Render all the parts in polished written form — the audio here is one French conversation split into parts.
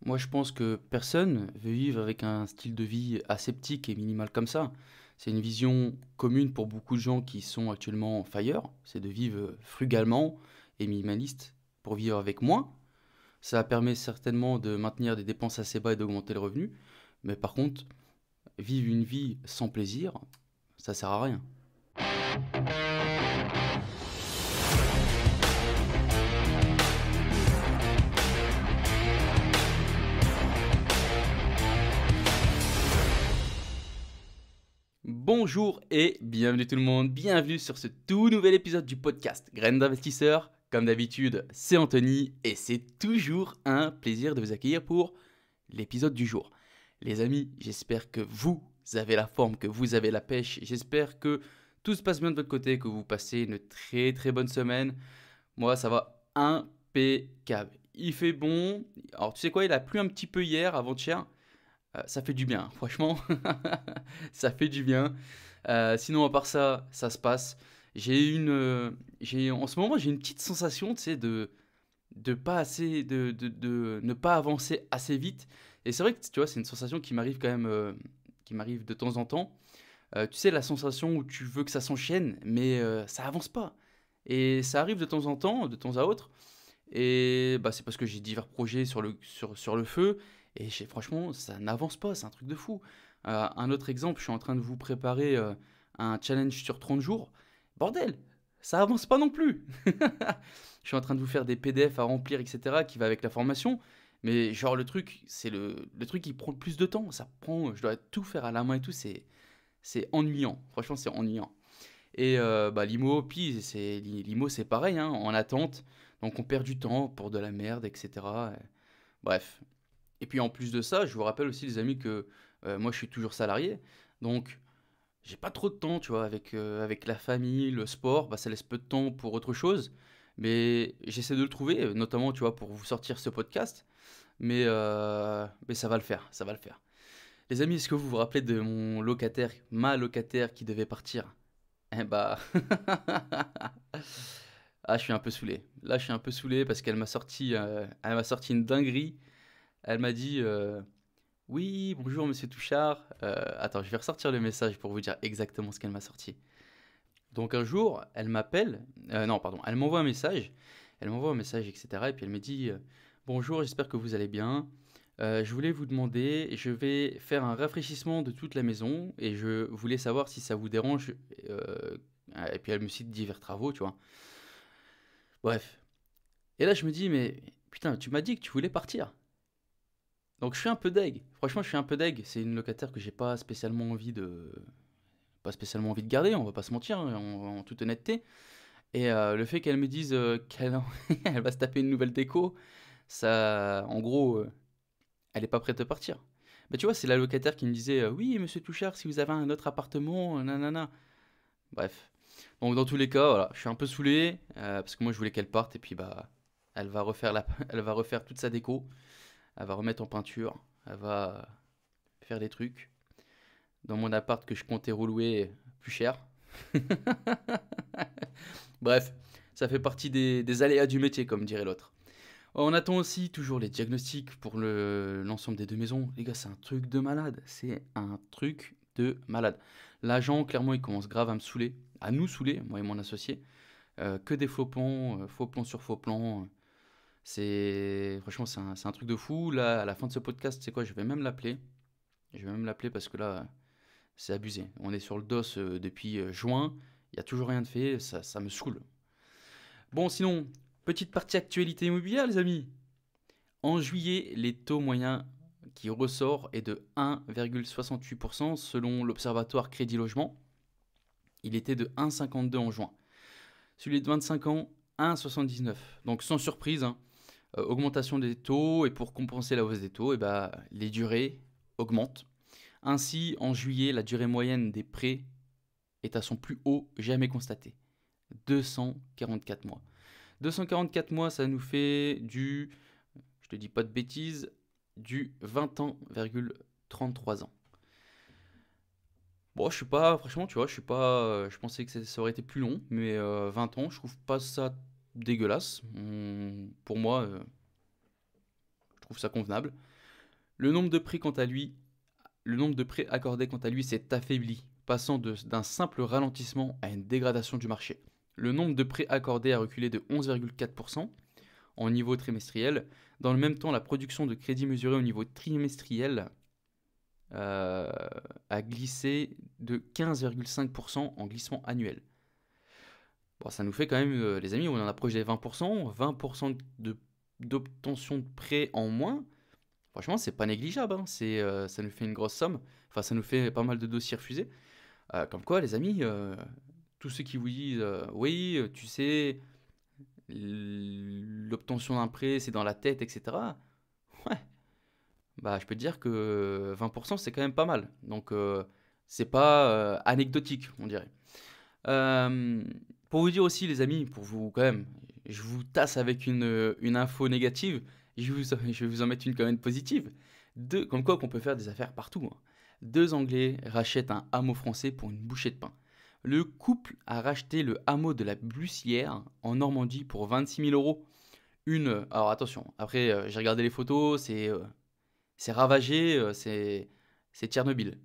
Moi, je pense que personne veut vivre avec un style de vie ascétique et minimal comme ça. C'est une vision commune pour beaucoup de gens qui sont actuellement fire, c'est de vivre frugalement et minimaliste pour vivre avec moins. Ça permet certainement de maintenir des dépenses assez bas et d'augmenter le revenu. Mais par contre, vivre une vie sans plaisir, ça sert à rien. Bonjour et bienvenue tout le monde, bienvenue sur ce tout nouvel épisode du podcast Graines d'investisseurs. Comme d'habitude, c'est Anthony et c'est toujours un plaisir de vous accueillir pour l'épisode du jour. Les amis, j'espère que vous avez la forme, que vous avez la pêche, j'espère que tout se passe bien de votre côté, que vous passez une très très bonne semaine. Moi, ça va impeccable. Il fait bon. Alors, tu sais quoi, il a plu un petit peu hier, avant-hier. Ça fait du bien, franchement, ça fait du bien. Sinon, à part ça, ça se passe. En ce moment, j'ai une petite sensation, tu sais, de pas assez, de ne pas avancer assez vite. Et c'est vrai que, tu vois, c'est une sensation qui m'arrive quand même, qui m'arrive de temps en temps. Tu sais, la sensation où tu veux que ça s'enchaîne, mais ça avance pas. Et ça arrive de temps en temps, de temps à autre. Et bah, c'est parce que j'ai divers projets sur le feu. Et franchement, ça n'avance pas, c'est un truc de fou. Un autre exemple, je suis en train de vous préparer un challenge sur 30 jours. Bordel, ça avance pas non plus. Je suis en train de vous faire des PDF à remplir, etc., qui va avec la formation. Mais genre, le truc, c'est le truc qui prend le plus de temps. Je dois tout faire à la main et tout. C'est ennuyant. Franchement, c'est ennuyant. Et bah, l'IMO, c'est pareil, hein, en attente. Donc on perd du temps pour de la merde, etc. Bref. Et puis en plus de ça, je vous rappelle aussi, les amis, que moi je suis toujours salarié. Donc j'ai pas trop de temps, tu vois, avec la famille, le sport, bah, ça laisse peu de temps pour autre chose. Mais j'essaie de le trouver, notamment, tu vois, pour vous sortir ce podcast. Mais ça va le faire, ça va le faire. Les amis, est-ce que vous vous rappelez de ma locataire qui devait partir? Eh bah, ah, je suis un peu saoulé. Là, je suis un peu saoulé parce elle m'a sorti une dinguerie. Elle m'a dit, oui, bonjour Monsieur Touchard. Attends, je vais ressortir le message pour vous dire exactement ce qu'elle m'a sorti. Donc un jour, elle m'appelle, non, pardon, elle m'envoie un message. Elle m'envoie un message, etc. Et puis elle me dit, bonjour, j'espère que vous allez bien. Je voulais vous demander, je vais faire un rafraîchissement de toute la maison et je voulais savoir si ça vous dérange. euh, et puis elle me cite divers travaux, tu vois. Bref. Et là, je me dis, mais putain, tu m'as dit que tu voulais partir. Donc je suis un peu deg. Franchement, je suis un peu deg. C'est une locataire que j'ai pas spécialement envie de garder. On va pas se mentir, hein, en toute honnêteté. Et le fait qu'elle me dise elle va se taper une nouvelle déco, ça, en gros, elle est pas prête à partir. Mais tu vois, c'est la locataire qui me disait, oui, Monsieur Touchard, si vous avez un autre appartement, nanana. Bref. Donc dans tous les cas, voilà, je suis un peu saoulé parce que moi je voulais qu'elle parte et puis bah elle va refaire toute sa déco, elle va remettre en peinture, elle va faire des trucs dans mon appart que je comptais relouer plus cher. Bref, ça fait partie des aléas du métier comme dirait l'autre. On attend aussi toujours les diagnostics pour l'ensemble des deux maisons. Les gars, c'est un truc de malade. C'est un truc de malade. L'agent, clairement, il commence grave à me saouler, à nous saouler, moi et mon associé. Que des faux plans sur faux plans. Franchement, c'est un truc de fou. Là, à la fin de ce podcast, c'est quoi? Je vais même l'appeler. Je vais même l'appeler parce que là, c'est abusé. On est sur le dos depuis juin. Il y a toujours rien de fait. Ça me saoule. Bon, sinon, petite partie actualité immobilière, les amis. En juillet, les taux moyens qui ressort est de 1,68% selon l'Observatoire Crédit Logement. Il était de 1,52 en juin. Celui de 25 ans, 1,79. Donc sans surprise, hein, augmentation des taux et pour compenser la hausse des taux, les durées augmentent. Ainsi, en juillet, la durée moyenne des prêts est à son plus haut jamais constaté. 244 mois. 244 mois, ça nous fait je te dis pas de bêtises, du 20 ans,33 ans. Bon, je suis pas, franchement, tu vois, je suis pas, je pensais que ça aurait été plus long, mais 20 ans, je trouve pas ça dégueulasse. Pour moi, je trouve ça convenable. Le nombre de prêts, quant à lui, le nombre de prêts accordés, quant à lui, s'est affaibli, passant d'un simple ralentissement à une dégradation du marché. Le nombre de prêts accordés a reculé de 11,4% en niveau trimestriel. Dans le même temps, la production de crédit mesurée au niveau trimestriel a glissé de 15,5% en glissement annuel. Bon, ça nous fait quand même, les amis, on en approche des 20%, 20% d'obtention de prêts en moins. Franchement, c'est pas négligeable, hein. Ça nous fait une grosse somme. Enfin, ça nous fait pas mal de dossiers refusés. Comme quoi, les amis, tous ceux qui vous disent oui, tu sais, l'obtention d'un prêt, c'est dans la tête, etc. Ouais, bah, je peux te dire que 20%, c'est quand même pas mal. Donc, c'est pas anecdotique, on dirait. Euh, pour vous dire aussi, les amis, pour vous, quand même, je vous tasse avec une info négative. Je vais vous en mettre une quand même positive. Comme quoi qu'on peut faire des affaires partout, hein. 2 Anglais rachètent un hameau français pour une bouchée de pain. Le couple a racheté le hameau de la Blussière en Normandie pour 26 000 euros. Alors attention, après j'ai regardé les photos, c'est ravagé, c'est Tchernobyl.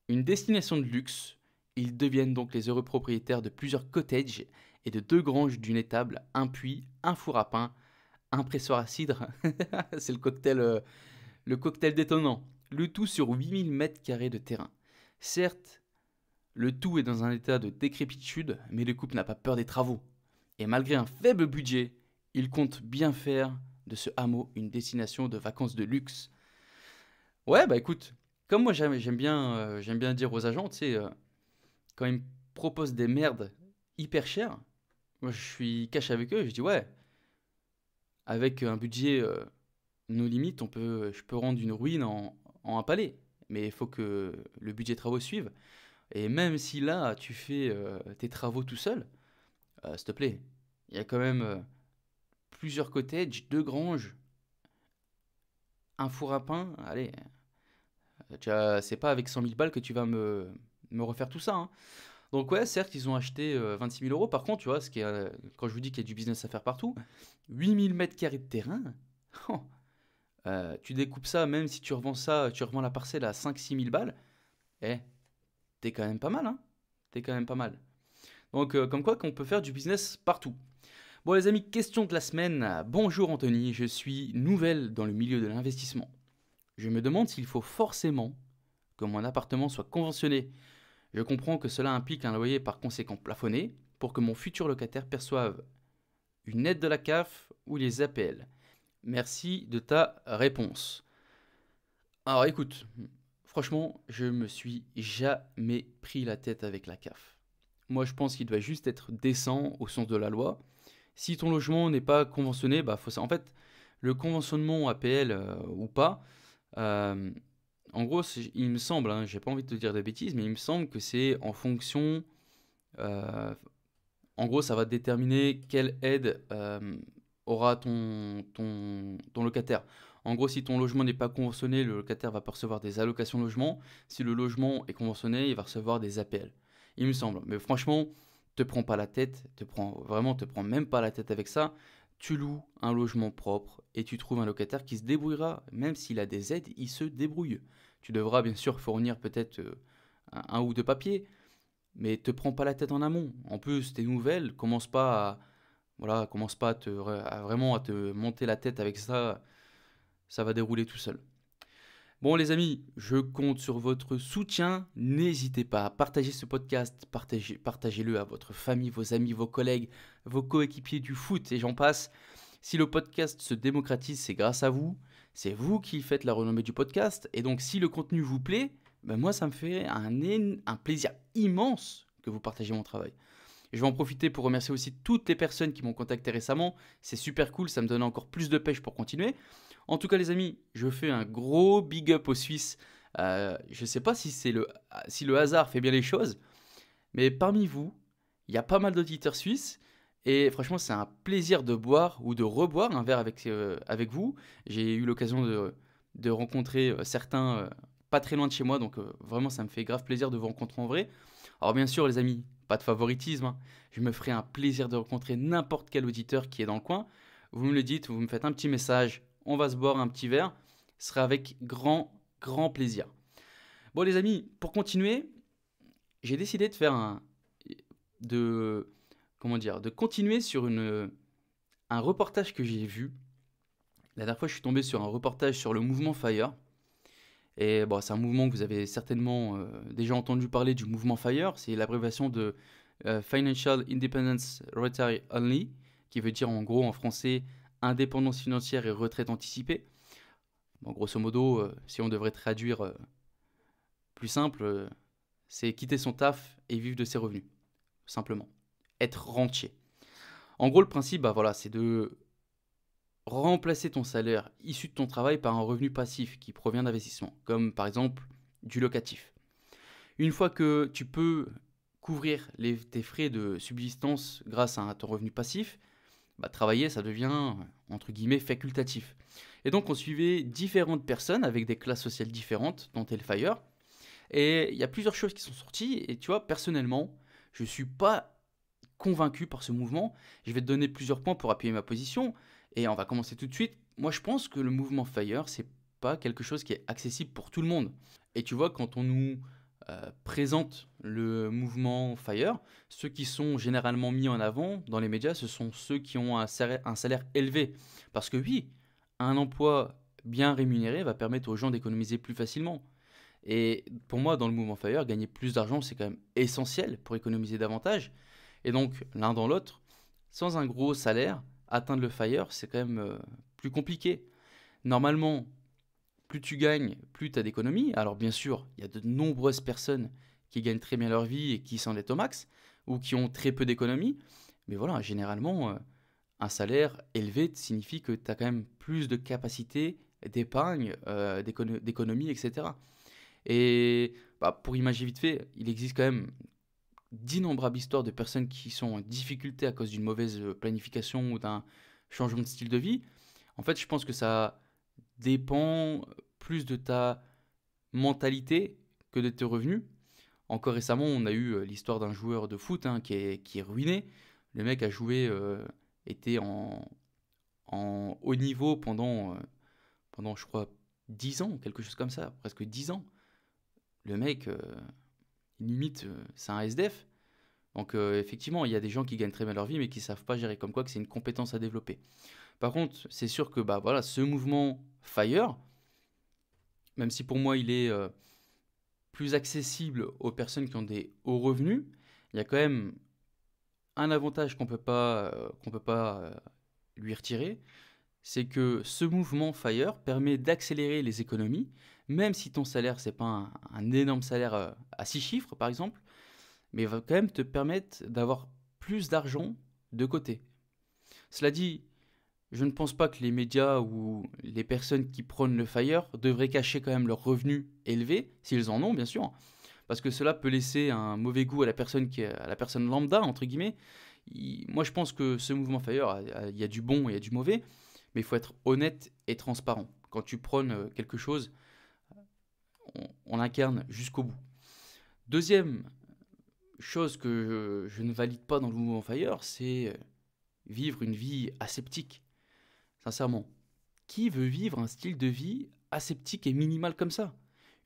Une destination de luxe, ils deviennent donc les heureux propriétaires de plusieurs cottages et de 2 granges d'une étable, un puits, un four à pain, un pressoir à cidre. C'est le cocktail détonnant. Le tout sur 8000 mètres carrés de terrain. Certes, le tout est dans un état de décrépitude, mais le couple n'a pas peur des travaux. Et malgré un faible budget, il compte bien faire de ce hameau une destination de vacances de luxe. Ouais, bah écoute, comme moi j'aime bien dire aux agents, tu sais, quand ils me proposent des merdes hyper chères, moi je suis cash avec eux, je dis ouais, avec un budget nos limites, je peux rendre une ruine en un palais. Mais il faut que le budget travaux suive. Et même si là, tu fais tes travaux tout seul, s'il te plaît, il y a quand même plusieurs cottages, 2 granges, un four à pain. Allez, c'est pas avec 100 000 balles que tu vas me refaire tout ça, hein. Donc ouais, certes, ils ont acheté 26 000 euros. Par contre, tu vois, quand je vous dis qu'il y a du business à faire partout, 8000 mètres carrés de terrain, oh, tu découpes ça, même si tu revends ça, tu revends la parcelle à 5 000 à 6 000 balles, eh, t'es quand même pas mal, hein. T'es quand même pas mal. Donc, comme quoi qu'on peut faire du business partout. Bon, les amis, question de la semaine. Bonjour Anthony, je suis nouvelle dans le milieu de l'investissement. Je me demande s'il faut forcément que mon appartement soit conventionné. Je comprends que cela implique un loyer par conséquent plafonné pour que mon futur locataire perçoive une aide de la CAF ou les APL. Merci de ta réponse. Alors écoute, franchement, je me suis jamais pris la tête avec la CAF. Moi, je pense qu'il doit juste être décent au sens de la loi. Si ton logement n'est pas conventionné, bah faut ça. En fait, le conventionnement APL ou pas, euh, en gros, il me semble, hein, j'ai pas envie de te dire de bêtises, mais il me semble que c'est en fonction. euh, En gros, ça va déterminer quelle aide aura ton locataire. En gros, si ton logement n'est pas conventionné, le locataire va percevoir des allocations logement. Si le logement est conventionné, il va recevoir des APL. Il me semble. Mais franchement, te prends pas la tête, te prends même pas la tête avec ça. Tu loues un logement propre et tu trouves un locataire qui se débrouillera. Même s'il a des aides, il se débrouille. Tu devras bien sûr fournir peut-être un ou deux papiers, mais te prends pas la tête en amont. En plus, tes nouvelles, commence pas vraiment à te monter la tête avec ça. Ça va dérouler tout seul. Bon les amis, je compte sur votre soutien. N'hésitez pas à partager ce podcast, partagez-le à votre famille, vos amis, vos collègues, vos coéquipiers du foot et j'en passe. Si le podcast se démocratise, c'est grâce à vous. C'est vous qui faites la renommée du podcast. Et donc si le contenu vous plaît, ben moi ça me fait un plaisir immense que vous partagez mon travail. Je vais en profiter pour remercier aussi toutes les personnes qui m'ont contacté récemment. C'est super cool, ça me donne encore plus de pêche pour continuer. En tout cas, les amis, je fais un gros big up aux Suisses. Je ne sais pas si le hasard fait bien les choses, mais parmi vous, il y a pas mal d'auditeurs suisses. Et franchement, c'est un plaisir de boire ou de reboire un verre avec vous. J'ai eu l'occasion de rencontrer certains pas très loin de chez moi, donc vraiment, ça me fait grave plaisir de vous rencontrer en vrai. Alors bien sûr, les amis, pas de favoritisme, hein. Je me ferai un plaisir de rencontrer n'importe quel auditeur qui est dans le coin. Vous me le dites, vous me faites un petit message, on va se boire un petit verre. Ce sera avec grand, grand plaisir. Bon les amis, pour continuer, j'ai décidé de faire de, de continuer sur un reportage que j'ai vu. La dernière fois, je suis tombé sur un reportage sur le mouvement FIRE. Et bon, c'est un mouvement que vous avez certainement déjà entendu parler du mouvement FIRE. C'est l'abréviation de Financial Independence Retire Only, qui veut dire en gros en français indépendance financière et retraite anticipée. Bon, grosso modo, si on devrait traduire plus simple, c'est quitter son taf et vivre de ses revenus, simplement. Être rentier. En gros, le principe, bah voilà, c'est de remplacer ton salaire issu de ton travail par un revenu passif qui provient d'investissement, comme par exemple du locatif. Une fois que tu peux couvrir tes frais de subsistance grâce à ton revenu passif, bah, travailler, ça devient, entre guillemets, facultatif. Et donc, on suivait différentes personnes avec des classes sociales différentes, dont Hellfire. Et il y a plusieurs choses qui sont sorties. Et tu vois, personnellement, je ne suis pas convaincu par ce mouvement. Je vais te donner plusieurs points pour appuyer ma position. Et on va commencer tout de suite. Moi, je pense que le mouvement FIRE, c'est pas quelque chose qui est accessible pour tout le monde. Et tu vois, quand on nous présente le mouvement FIRE, ceux qui sont généralement mis en avant dans les médias, ce sont ceux qui ont un salaire élevé. Parce que oui, un emploi bien rémunéré va permettre aux gens d'économiser plus facilement. Et pour moi, dans le mouvement FIRE, gagner plus d'argent, c'est quand même essentiel pour économiser davantage. Et donc, l'un dans l'autre, sans un gros salaire, atteindre le FIRE, c'est quand même plus compliqué. Normalement, plus tu gagnes, plus tu as d'économies. Alors bien sûr, il y a de nombreuses personnes qui gagnent très bien leur vie et qui s'endettent au max, ou qui ont très peu d'économies. Mais voilà, généralement, un salaire élevé signifie que tu as quand même plus de capacité d'épargne, d'économie, etc. Et bah, pour imaginer vite fait, il existe quand même d'innombrables histoires de personnes qui sont en difficulté à cause d'une mauvaise planification ou d'un changement de style de vie. En fait, je pense que ça dépend plus de ta mentalité que de tes revenus. Encore récemment, on a eu l'histoire d'un joueur de foot qui est ruiné. Le mec a joué, était en haut niveau pendant, je crois, 10 ans, quelque chose comme ça, presque 10 ans. Le mec, limite, c'est un SDF. Donc effectivement, il y a des gens qui gagnent très bien leur vie, mais qui ne savent pas gérer, comme quoi que c'est une compétence à développer. Par contre, c'est sûr que bah, voilà, ce mouvement FIRE, même si pour moi il est plus accessible aux personnes qui ont des hauts revenus, il y a quand même un avantage qu'on peut pas lui retirer, c'est que ce mouvement FIRE permet d'accélérer les économies, même si ton salaire, c'est pas un énorme salaire à 6 chiffres par exemple, mais il va quand même te permettre d'avoir plus d'argent de côté. Cela dit, je ne pense pas que les médias ou les personnes qui prônent le FIRE devraient cacher quand même leurs revenus élevés, s'ils en ont bien sûr, parce que cela peut laisser un mauvais goût à la personne lambda, entre guillemets. Moi je pense que ce mouvement FIRE, il y a du bon et il y a du mauvais, mais il faut être honnête et transparent. Quand tu prônes quelque chose, on incarne jusqu'au bout. Deuxième chose que je ne valide pas dans le mouvement FIRE, c'est vivre une vie aseptique. Sincèrement, qui veut vivre un style de vie aseptique et minimal comme ça?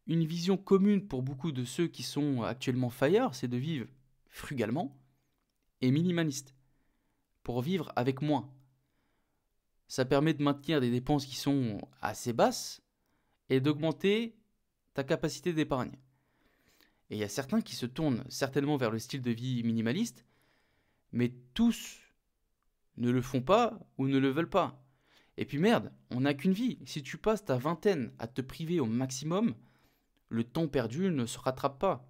Une vision commune pour beaucoup de ceux qui sont actuellement FIRE, c'est de vivre frugalement et minimaliste, pour vivre avec moins. Ça permet de maintenir des dépenses qui sont assez basses et d'augmenter ta capacité d'épargne. Et il y a certains qui se tournent certainement vers le style de vie minimaliste, mais tous ne le font pas ou ne le veulent pas. Et puis merde, on n'a qu'une vie. Si tu passes ta vingtaine à te priver au maximum, le temps perdu ne se rattrape pas.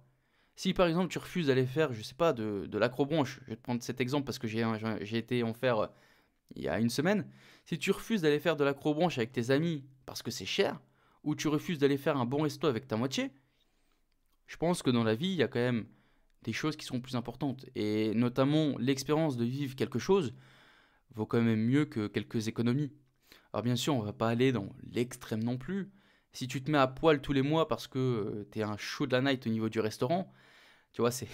Si par exemple tu refuses d'aller faire, je sais pas, de l'acrobranche, je vais te prendre cet exemple parce que j'ai été en faire il y a une semaine. Si tu refuses d'aller faire de l'acrobranche avec tes amis parce que c'est cher, ou tu refuses d'aller faire un bon resto avec ta moitié, je pense que dans la vie, il y a quand même des choses qui sont plus importantes. Et notamment, l'expérience de vivre quelque chose vaut quand même mieux que quelques économies. Alors bien sûr, on va pas aller dans l'extrême non plus. Si tu te mets à poil tous les mois parce que tu es un show de la night au niveau du restaurant, tu vois, c'est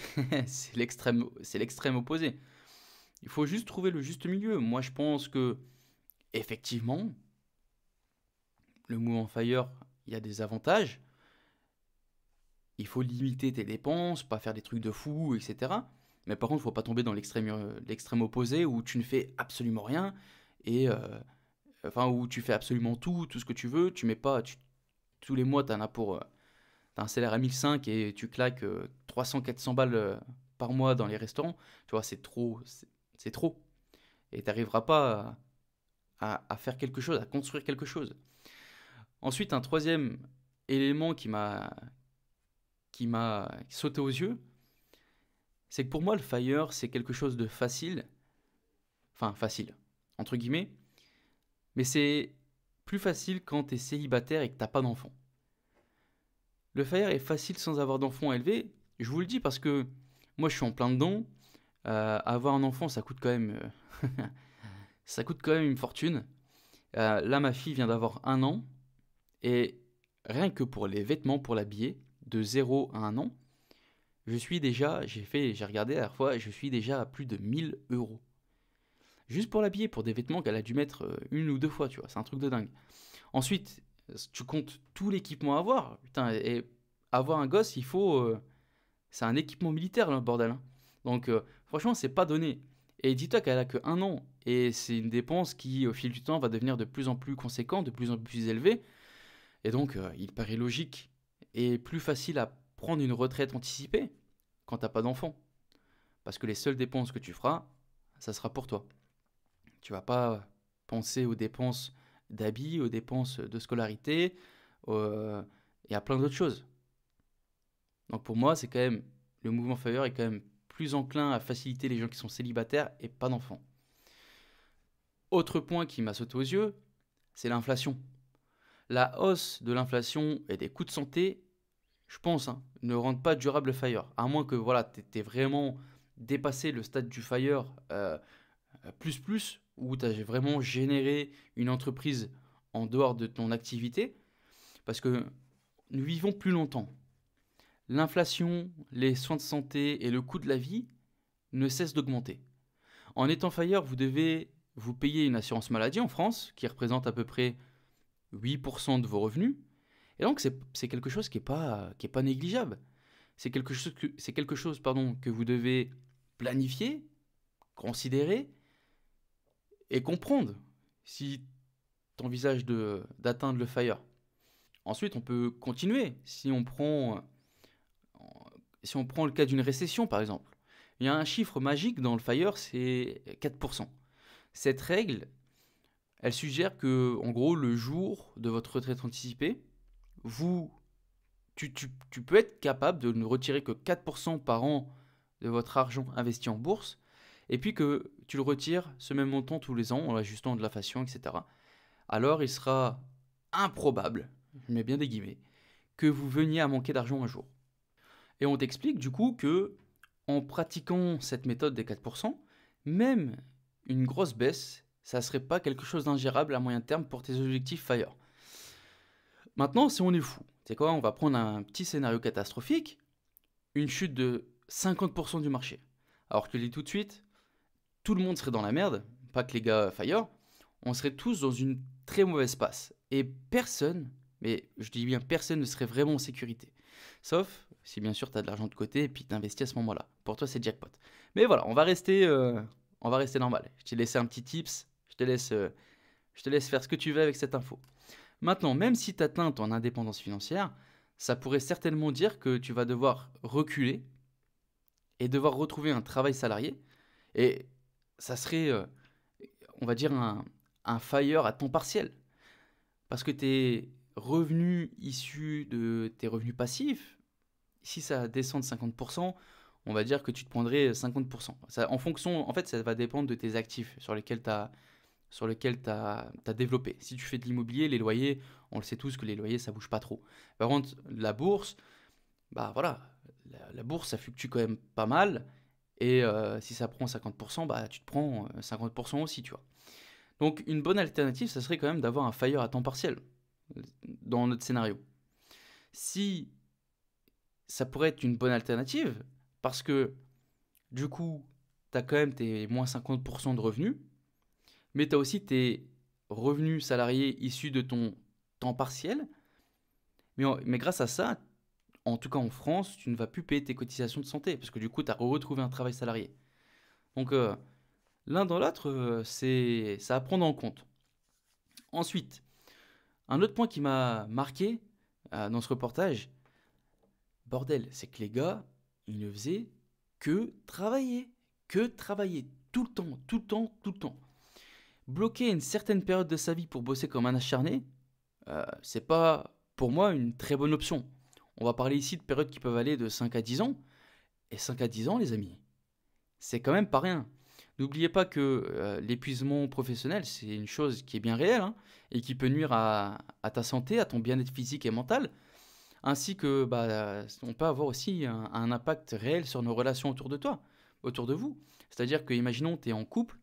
c'est l'extrême opposé. Il faut juste trouver le juste milieu. Moi, je pense que effectivement, le mouvement FIRE, il y a des avantages. Il faut limiter tes dépenses, pas faire des trucs de fou, etc. Mais par contre, il ne faut pas tomber dans l'extrême opposé où tu ne fais absolument rien et enfin où tu fais absolument tout ce que tu veux. Tu mets pas, tous les mois, tu en as pour, t'as un salaire à 1005 et tu claques 300-400 balles par mois dans les restaurants. Tu vois, c'est trop, c'est trop. Et tu n'arriveras pas à faire quelque chose, à construire quelque chose. Ensuite, un troisième élément qui m'a sauté aux yeux, c'est que pour moi, le FIRE, c'est quelque chose de facile, enfin facile, entre guillemets, mais c'est plus facile quand tu es célibataire et que t'as pas d'enfant. Le FIRE est facile sans avoir d'enfant élevé, je vous le dis parce que moi je suis en plein dedans, avoir un enfant ça coûte quand même, ça coûte quand même une fortune. Là ma fille vient d'avoir 1 an, et rien que pour les vêtements, pour l'habiller, de 0 à 1 an, j'ai regardé la dernière fois, je suis déjà à plus de 1 000 euros. Juste pour l'habiller, pour des vêtements qu'elle a dû mettre 1 ou 2 fois, tu vois, c'est un truc de dingue. Ensuite, tu comptes tout l'équipement à avoir. Putain, et avoir un gosse, c'est un équipement militaire, le bordel, hein. Donc, franchement, c'est pas donné. Et dis-toi qu'elle a que 1 an, et c'est une dépense qui, au fil du temps, va devenir de plus en plus conséquente, de plus en plus élevée. Et donc, il paraît logique et plus facile à prendre une retraite anticipée quand t'as pas d'enfant. Parce que les seules dépenses que tu feras, ça sera pour toi. Tu vas pas penser aux dépenses d'habits, aux dépenses de scolarité euh, et à plein d'autres choses. Donc pour moi, c'est quand même le mouvement FIRE est quand même plus enclin à faciliter les gens qui sont célibataires et pas d'enfants. Autre point qui m'a sauté aux yeux, c'est l'inflation. La hausse de l'inflation et des coûts de santé, je pense, hein, ne rendent pas durable le FIRE. À moins que voilà, tu aies vraiment dépassé le stade du FIRE où tu as vraiment généré une entreprise en dehors de ton activité. Parce que nous vivons plus longtemps. L'inflation, les soins de santé et le coût de la vie ne cessent d'augmenter. En étant FIRE, vous devez vous payer une assurance maladie en France, qui représente à peu près 8% de vos revenus. Et donc, c'est quelque chose qui est pas négligeable. C'est quelque chose pardon, que vous devez planifier, considérer et comprendre si tu envisages d'atteindre le FIRE. Ensuite, on peut continuer. Si on prend le cas d'une récession, par exemple, il y a un chiffre magique dans le FIRE, c'est 4%. Cette règle, elle suggère que, en gros, le jour de votre retraite anticipée, vous, tu peux être capable de ne retirer que 4% par an de votre argent investi en bourse, et puis que tu le retires ce même montant tous les ans en l'ajustant de l'inflation, etc. Alors il sera improbable, je mets bien des guillemets, que vous veniez à manquer d'argent un jour. Et on t'explique du coup que en pratiquant cette méthode des 4%, même une grosse baisse, ça ne serait pas quelque chose d'ingérable à moyen terme pour tes objectifs FIRE. Maintenant, si on est fou, c'est quoi? On va prendre un petit scénario catastrophique, une chute de 50% du marché. Alors je te le dis tout de suite, tout le monde serait dans la merde, pas que les gars FIRE, on serait tous dans une très mauvaise passe. Et personne, mais je dis bien personne, ne serait vraiment en sécurité. Sauf si bien sûr tu as de l'argent de côté et puis tu investis à ce moment-là. Pour toi, c'est jackpot. Mais voilà, on va rester normal. Je t'ai laissé un petit tips, je te laisse faire ce que tu veux avec cette info. Maintenant, même si tu atteins ton indépendance financière, ça pourrait certainement dire que tu vas devoir reculer et devoir retrouver un travail salarié. Et ça serait, on va dire, un FIRE à temps partiel. Parce que tes revenus issus de tes revenus passifs, si ça descend de 50%, on va dire que tu te prendrais 50%. Ça, en fait, ça va dépendre de tes actifs sur lesquels tu as développé. Si tu fais de l'immobilier, les loyers, on le sait tous que les loyers, ça bouge pas trop. Par contre, la bourse, bah voilà, la bourse, ça fluctue quand même pas mal. Et si ça prend 50%, bah tu te prends 50% aussi, tu vois. Donc une bonne alternative, ça serait quand même d'avoir un FIRE à temps partiel dans notre scénario. Si ça pourrait être une bonne alternative, parce que du coup, tu as quand même tes moins 50% de revenus, mais tu as aussi tes revenus salariés issus de ton temps partiel, mais grâce à ça, en tout cas en France, tu ne vas plus payer tes cotisations de santé, parce que du coup, tu as retrouvé un travail salarié. Donc, l'un dans l'autre, c'est à prendre en compte. Ensuite, un autre point qui m'a marqué dans ce reportage, bordel, c'est que les gars, ils ne faisaient que travailler. Que travailler. Tout le temps, tout le temps, tout le temps. Bloquer une certaine période de sa vie pour bosser comme un acharné, c'est pas pour moi une très bonne option. On va parler ici de périodes qui peuvent aller de 5 à 10 ans. Et 5 à 10 ans, les amis, c'est quand même pas rien. N'oubliez pas que l'épuisement professionnel, c'est une chose qui est bien réelle hein, et qui peut nuire à ta santé, à ton bien-être physique et mental, ainsi que bah, on peut avoir aussi un impact réel sur nos relations autour de toi, autour de vous. C'est-à-dire que, imaginons, tu es en couple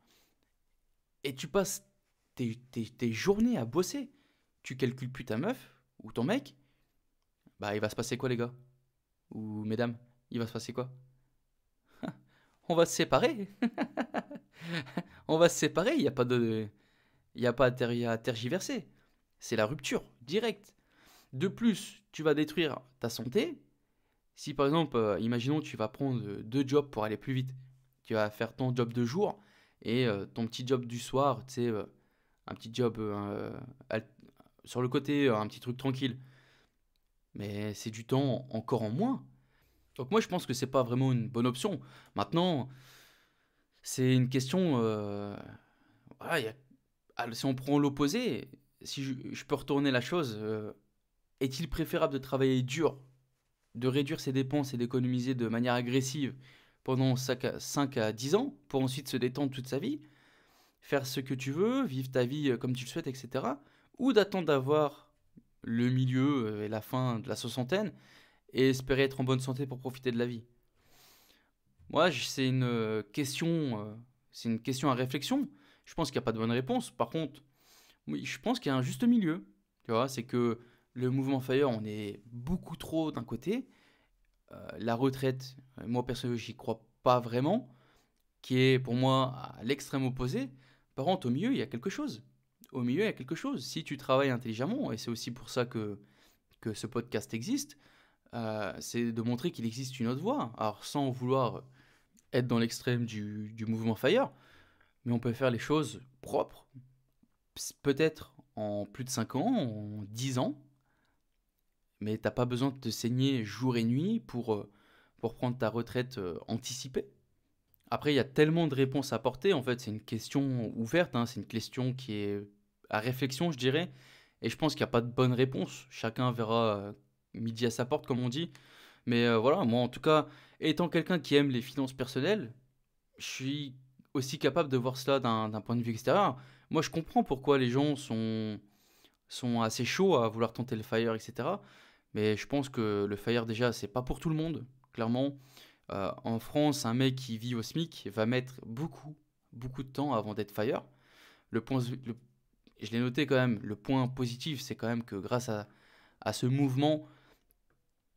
et tu passes tes journées à bosser. Tu calcules plus ta meuf ou ton mec, bah il va se passer quoi les gars? Ou mesdames, il va se passer quoi? On va se séparer. On va se séparer, il y a pas à tergiverser. C'est la rupture, directe. De plus, tu vas détruire ta santé. Si par exemple, imaginons, tu vas prendre deux jobs pour aller plus vite. Tu vas faire ton job de jour et ton petit job du soir, tu sais, un petit job sur le côté, un petit truc tranquille. Mais c'est du temps encore en moins. Donc moi, je pense que c'est pas vraiment une bonne option. Maintenant, c'est une question. Voilà, si on prend l'opposé, si je peux retourner la chose, est-il préférable de travailler dur, de réduire ses dépenses et d'économiser de manière agressive pendant 5 à 10 ans pour ensuite se détendre toute sa vie, faire ce que tu veux, vivre ta vie comme tu le souhaites, etc. Ou d'attendre d'avoir le milieu et la fin de la soixantaine et espérer être en bonne santé pour profiter de la vie. Moi, c'est une question à réflexion. Je pense qu'il n'y a pas de bonne réponse. Par contre, oui, je pense qu'il y a un juste milieu. Tu vois, c'est que le mouvement Fire, on est beaucoup trop d'un côté. La retraite, moi personnellement, j'y crois pas vraiment, qui est pour moi à l'extrême opposé. Par contre, au milieu, il y a quelque chose. Au milieu, il y a quelque chose. Si tu travailles intelligemment, et c'est aussi pour ça que ce podcast existe, c'est de montrer qu'il existe une autre voie. Alors, sans vouloir être dans l'extrême du mouvement Fire, mais on peut faire les choses propres, peut-être en plus de 5 ans, en 10 ans, mais t'as pas besoin de te saigner jour et nuit pour prendre ta retraite anticipée. Après, il y a tellement de réponses à apporter, en fait, c'est une question ouverte, hein, c'est une question qui est à réflexion, je dirais, et je pense qu'il n'y a pas de bonne réponse. Chacun verra midi à sa porte, comme on dit. Mais voilà, moi en tout cas, étant quelqu'un qui aime les finances personnelles, je suis aussi capable de voir cela d'un point de vue extérieur. Moi, je comprends pourquoi les gens sont assez chauds à vouloir tenter le fire, etc. Mais je pense que le fire, déjà, c'est pas pour tout le monde, clairement. En France, un mec qui vit au SMIC va mettre beaucoup, beaucoup de temps avant d'être fire. Le point, le- je l'ai noté quand même, le point positif, c'est quand même que grâce à ce mouvement,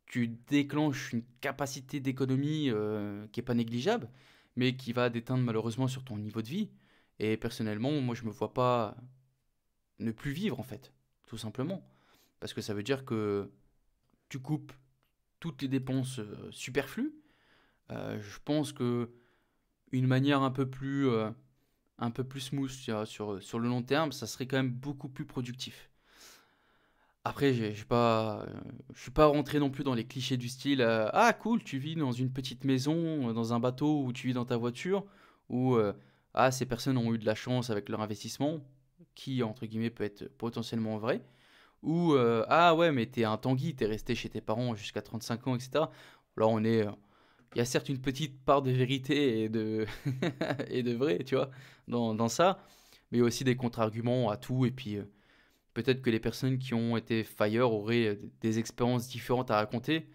tu déclenches une capacité d'économie qui est pas négligeable, mais qui va déteindre malheureusement sur ton niveau de vie. Et personnellement, moi, je me vois pas ne plus vivre en fait, tout simplement. Parce que ça veut dire que tu coupes toutes les dépenses superflues. Je pense que une manière un peu plus smooth sur le long terme, ça serait quand même beaucoup plus productif. Après, je suis pas rentré non plus dans les clichés du style ah cool, tu vis dans une petite maison, dans un bateau ou tu vis dans ta voiture, ou ah ces personnes ont eu de la chance avec leur investissement, qui entre guillemets peut être potentiellement vrai, ou ah ouais mais t'es un Tanguy, t'es resté chez tes parents jusqu'à 35 ans, etc. Alors il y a certes une petite part de vérité et de vrai, tu vois, dans ça, mais il y a aussi des contre-arguments à tout et puis peut-être que les personnes qui ont été fire auraient des expériences différentes à raconter.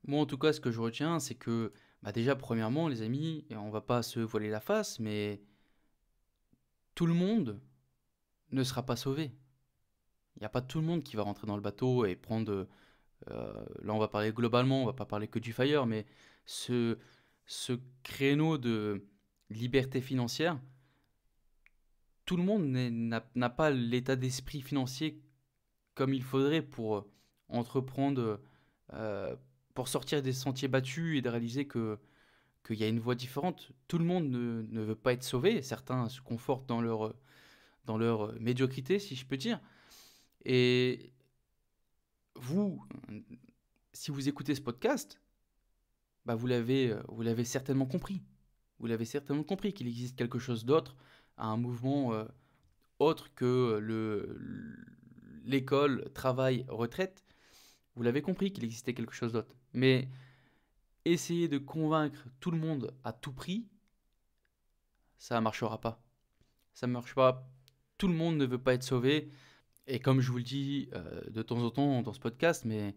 Moi, en tout cas, ce que je retiens, c'est que, bah déjà, premièrement, les amis, et on va pas se voiler la face, mais tout le monde ne sera pas sauvé. Il n'y a pas tout le monde qui va rentrer dans le bateau et prendre. Là, on va parler globalement, on va pas parler que du fire, mais ce, ce créneau de liberté financière, tout le monde n'a pas l'état d'esprit financier comme il faudrait pour entreprendre, euh, pour sortir des sentiers battus et de réaliser qu'il y a une voie différente. Tout le monde ne veut pas être sauvé. Certains se confortent dans leur médiocrité, si je peux dire. Et vous, si vous écoutez ce podcast, bah vous l'avez certainement compris. Vous l'avez certainement compris qu'il existe quelque chose d'autre, un mouvement autre que l'école, travail, retraite. Vous l'avez compris qu'il existait quelque chose d'autre. Mais essayer de convaincre tout le monde à tout prix, ça ne marchera pas. Ça ne marche pas. Tout le monde ne veut pas être sauvé. Et comme je vous le dis de temps en temps dans ce podcast, mais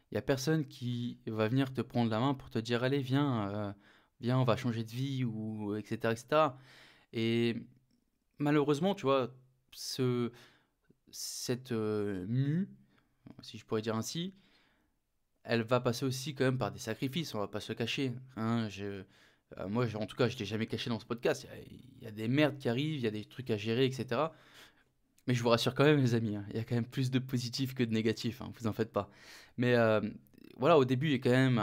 il n'y a personne qui va venir te prendre la main pour te dire allez, viens, viens, on va changer de vie, ou etc. etc. Et malheureusement, tu vois, ce, cette mue, si je pourrais dire ainsi, elle va passer aussi quand même par des sacrifices, on va pas se le cacher. Hein, moi, en tout cas, je ne l'ai jamais caché dans ce podcast. Il y a des merdes qui arrivent, il y a des trucs à gérer, etc. Mais je vous rassure quand même, les amis, hein, il y a quand même plus de positifs que de négatifs, hein, vous en faites pas. Mais voilà, au début, il y a quand même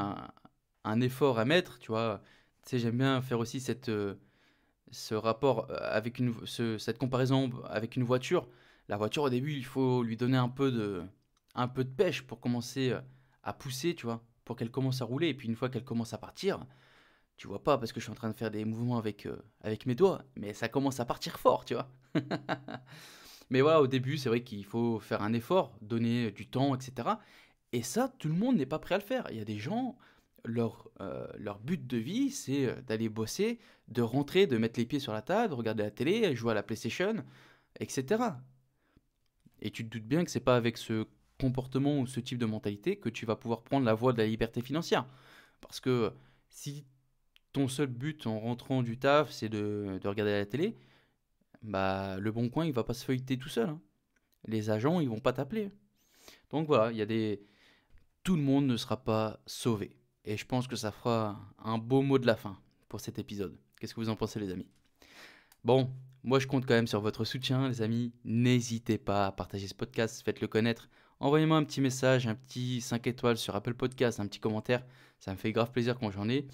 un effort à mettre, tu vois. Tu sais, j'aime bien faire aussi ce rapport avec cette comparaison avec une voiture. La voiture, au début, il faut lui donner un peu de pêche pour commencer à pousser, tu vois, pour qu'elle commence à rouler. Et puis une fois qu'elle commence à partir, tu vois pas parce que je suis en train de faire des mouvements avec mes doigts, mais ça commence à partir fort, tu vois. Mais voilà, au début, c'est vrai qu'il faut faire un effort, donner du temps, etc. Et ça, tout le monde n'est pas prêt à le faire. Il y a des gens, leur but de vie, c'est d'aller bosser, de rentrer, de mettre les pieds sur la table, de regarder la télé, jouer à la PlayStation, etc. Et tu te doutes bien que c'est pas avec ce comportement ou ce type de mentalité que tu vas pouvoir prendre la voie de la liberté financière. Parce que si ton seul but en rentrant du taf, c'est de regarder la télé, bah le bon coin, il va pas se feuilleter tout seul, hein. Les agents, ils vont pas t'appeler. Donc voilà, tout le monde ne sera pas sauvé. Et je pense que ça fera un beau mot de la fin pour cet épisode. Qu'est-ce que vous en pensez, les amis? Bon, moi je compte quand même sur votre soutien, les amis. N'hésitez pas à partager ce podcast, faites-le connaître. Envoyez-moi un petit message, un petit 5 étoiles sur Apple Podcast, un petit commentaire. Ça me fait grave plaisir quand j'en ai.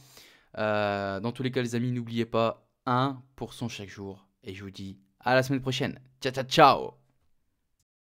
Dans tous les cas, les amis, n'oubliez pas 1% chaque jour. Et je vous dis à la semaine prochaine. Ciao, ciao, ciao!